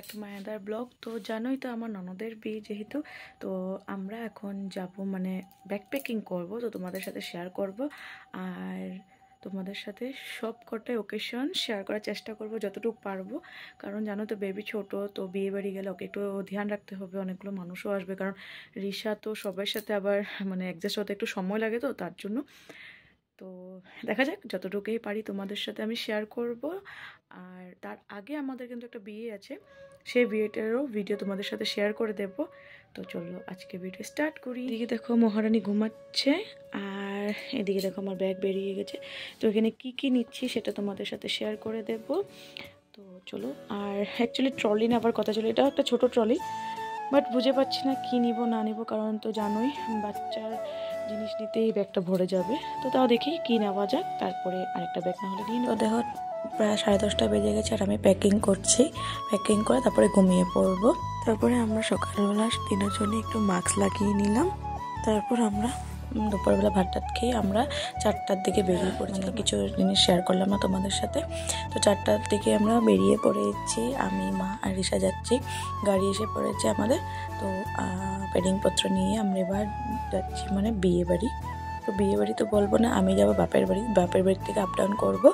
Back to my other blog. তো জানোই তো আমার ননদের বিয়ে যেহেতু, তো আমরা এখন যাব মানে ব্যাকপ্যাকিং করব, তো তোমাদের সাথে শেয়ার করব আর তোমাদের সাথে সব কটাই ওকেশন শেয়ার করার চেষ্টা করব যতটুকু পারবো। কারণ জানো তো বেবি ছোট, তো বিয়ে বাড়ি গেলে ওকে একটু ধ্যান রাখতে হবে, অনেকগুলো মানুষও আসবে, কারণ রিশা তো সবার সাথে আবার মানে অ্যাডজাস্ট হতে একটু সময় লাগে, তো তার জন্য তো দেখা যাক যতটুকুই পারি তোমাদের সাথে আমি শেয়ার করব। আর তার আগে আমাদের কিন্তু একটা বিয়ে আছে, সেই বিয়েটারও ভিডিও তোমাদের সাথে শেয়ার করে দেব। তো চলো আজকে ভিডিও স্টার্ট করি। এদিকে দেখো মহারানী ঘুমাচ্ছে আর এদিকে দেখো আমার ব্যাগ বেরিয়ে গেছে, তো এখানে কি কি নিচ্ছি সেটা তোমাদের সাথে শেয়ার করে দেব। তো চলো, আর অ্যাকচুয়ালি ট্রলি নেওয়ার কথা ছিল, এটাও একটা ছোট ট্রলি, বাট বুঝে পাচ্ছি না কি নিব না নিব, কারণ তো জানোই বাচ্চার জিনিস নিতেই ব্যাগটা ভরে যাবে। তো তাও দেখি কি নেওয়া যাক, তারপরে আরেকটা ব্যাগ না হলে নিয়ে নেব। দেখো প্রায় 10:30 বেজে গেছে আর আমি প্যাকিং করছি, প্যাকিং করে তারপরে ঘুমিয়ে পড়বো। তারপরে আমরা সকালবেলা দিনের জন্য একটু মাস্ক লাগিয়ে নিলাম, তারপর আমরা দুপুরবেলা ভাত টাত খেয়ে আমরা 4টার দিকে বেরিয়ে পড়েছি। কিছু জিনিস শেয়ার করলাম না তোমাদের সাথে, তো 4টার দিকে আমরা বেরিয়ে পড়েছি, আমি মা আর রিশা যাচ্ছি। গাড়ি এসে পড়েছে আমাদের, তো প্যাকিংপত্র নিয়ে আমরা এবার যাচ্ছি মানে বিয়ে বাড়ি। তো বিয়ে বাড়ি তো বলবো না, আমি যাবো বাপের বাড়ি, বাপের বাড়ি থেকে আপ ডাউন করবো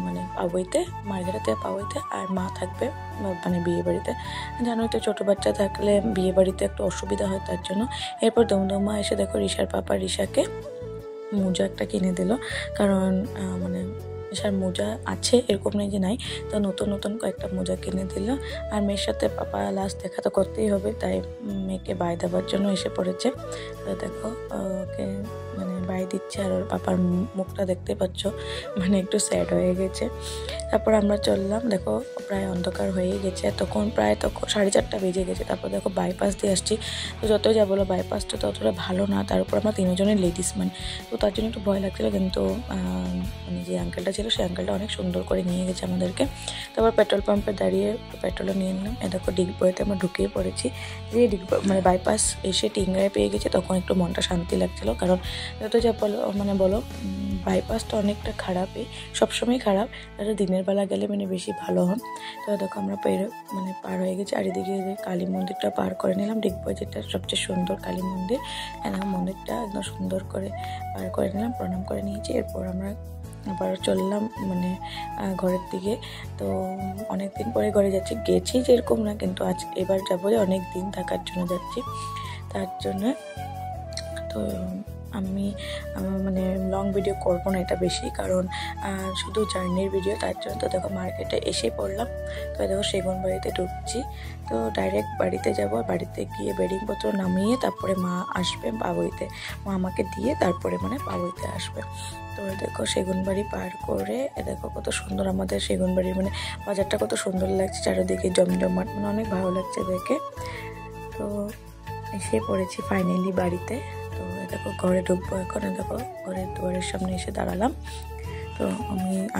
মানে পাবইতে, মার্ঘেরা থেকে পাবইতে, আর মা থাকবে মানে বিয়ে বাড়িতে। জানোই তো ছোটো বাচ্চা থাকলে বিয়ে বাড়িতে একটু অসুবিধা হয়, তার জন্য। এরপর দমদমা এসে দেখো রিশার পাপা রিশাকে মোজা একটা কিনে দিল, কারণ মানে রিশার মোজা আছে এরকম নেই যে নাই, তো নতুন নতুন কয়েকটা মোজা কিনে দিল। আর মেয়ের সাথে পাপা লাস্ট দেখা তো করতেই হবে, তাই মেয়েকে বাই দেওয়ার জন্য এসে পড়েছে। তো দেখো ওকে মানে বাই দিচ্ছে, আর ওর পাপার মুখটা দেখতে পাচ্ছ মানে একটু স্যাড হয়ে গেছে। তারপর আমরা চললাম, দেখো প্রায় অন্ধকার হয়ে গেছে, তখন 4:30 বেজে গেছে। তারপর দেখো বাইপাস দিয়ে আসছি, তো যতই যা বলো বাইপাসটা তো অতটা ভালো না, তার উপর আমরা 3জনের লেডিস মানে, তো তার জন্য একটু ভয় লাগছিলো, কিন্তু মানে যে আঙ্কেলটা ছিল সেই আঙ্কেলটা অনেক সুন্দর করে নিয়ে গেছে আমাদেরকে। তারপর পেট্রোল পাম্পে দাঁড়িয়ে পেট্রোলও নিয়ে নিলাম। এ দেখো ডিগবইতে আমরা ঢুকিয়ে পড়েছি, যে মানে বাইপাস এসে টিংরায় পেয়ে গেছে, তখন একটু মনটা শান্তি লাগছিলো, কারণ যত যা বলো বাইপাসটা অনেকটা খারাপই, সবসময় খারাপ, তাহলে দিনের বেলা গেলে মানে বেশি ভালো হন। তো দেখো আমরা পার হয়ে গেছি, আর এদিকে কালী মন্দিরটা পার করে নিলাম, ডিগবই যেটা সবচেয়ে সুন্দর কালী মন্দির, মন্দিরটা একদম সুন্দর করে পার করে নিলাম, প্রণাম করে নিয়েছি। এরপর আমরা আবার চললাম মানে ঘরের দিকে। তো অনেক দিন পরে ঘরে গেছি যেরকম না, কিন্তু এবার যাবো যে অনেক দিন থাকার জন্য যাচ্ছি, তার জন্য। তো আমি মানে লং ভিডিও করবো না এটা বেশি, কারণ শুধু জার্নির ভিডিও, তার জন্য। তো দেখো মার্কেটে এসে পড়লাম, তো দেখো সেগুন বাড়িতে ঢুকছি, তো ডাইরেক্ট বাড়িতে যাব। বাড়িতে গিয়ে বেডিংপত্র নামিয়ে তারপরে মা আসবে পাবইতে, মা আমাকে দিয়ে তারপরে মানে পাবইতে আসবে। তো দেখো সেগুন বাড়ি পার করে দেখো কত সুন্দর আমাদের সেগুন বাড়ি, মানে বাজারটা কত সুন্দর লাগছে, চারিদিকে জমজমাট, মানে অনেক ভালো লাগছে দেখে। তো এসে পড়েছি ফাইনালি বাড়িতে। তো দেখো ঘরে ঢুকবো এখন, দেখো ঘরের দুয়ারের সামনে এসে দাঁড়ালাম। তো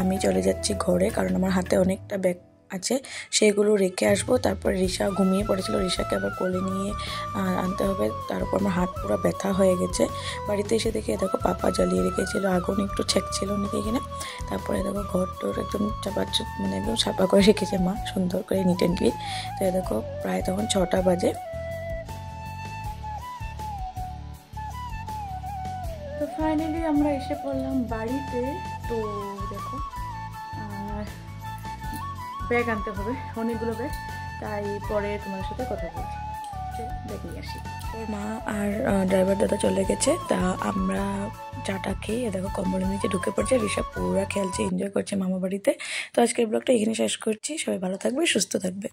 আমি চলে যাচ্ছি ঘরে, কারণ আমার হাতে অনেকটা ব্যাগ আছে, সেগুলো রেখে আসবো। তারপরে রিশা ঘুমিয়ে পড়েছিল, রিশাকে আবার কোলে নিয়ে আনতে হবে, তার উপর আমার হাত পুরো ব্যথা হয়ে গেছে। বাড়িতে এসে দেখে দেখো পাপা জ্বালিয়ে রেখেছিল, আগুন একটু ছেঁকছিল নাকি এখানে। তারপরে দেখো ঘর টোর একদম মানে একদম সাফা করে রেখেছে মা, সুন্দর করে নিট অ্যান্ড ক্লিন। তো দেখো প্রায় তখন 6টা বাজে। তো ফাইনালি আমরা এসে পড়লাম বাড়িতে। তো দেখো ব্যাগ আনতে হবে, অনেকগুলো ব্যাগ, তাই পরে তোমাদের সাথে কথা বলছি, ব্যাগ নিয়ে আসি। ওর মা আর ড্রাইভার দাদা চলে গেছে, তা আমরা চাটা খেয়ে দেখো কম্বলের নিচে ঢুকে পড়ছে, রিশা পুরা খেলছে, এনজয় করছে মামা বাড়িতে। তো আজকের ব্লগটা এখানে শেষ করছি, সবাই ভালো থাকবে, সুস্থ থাকবে।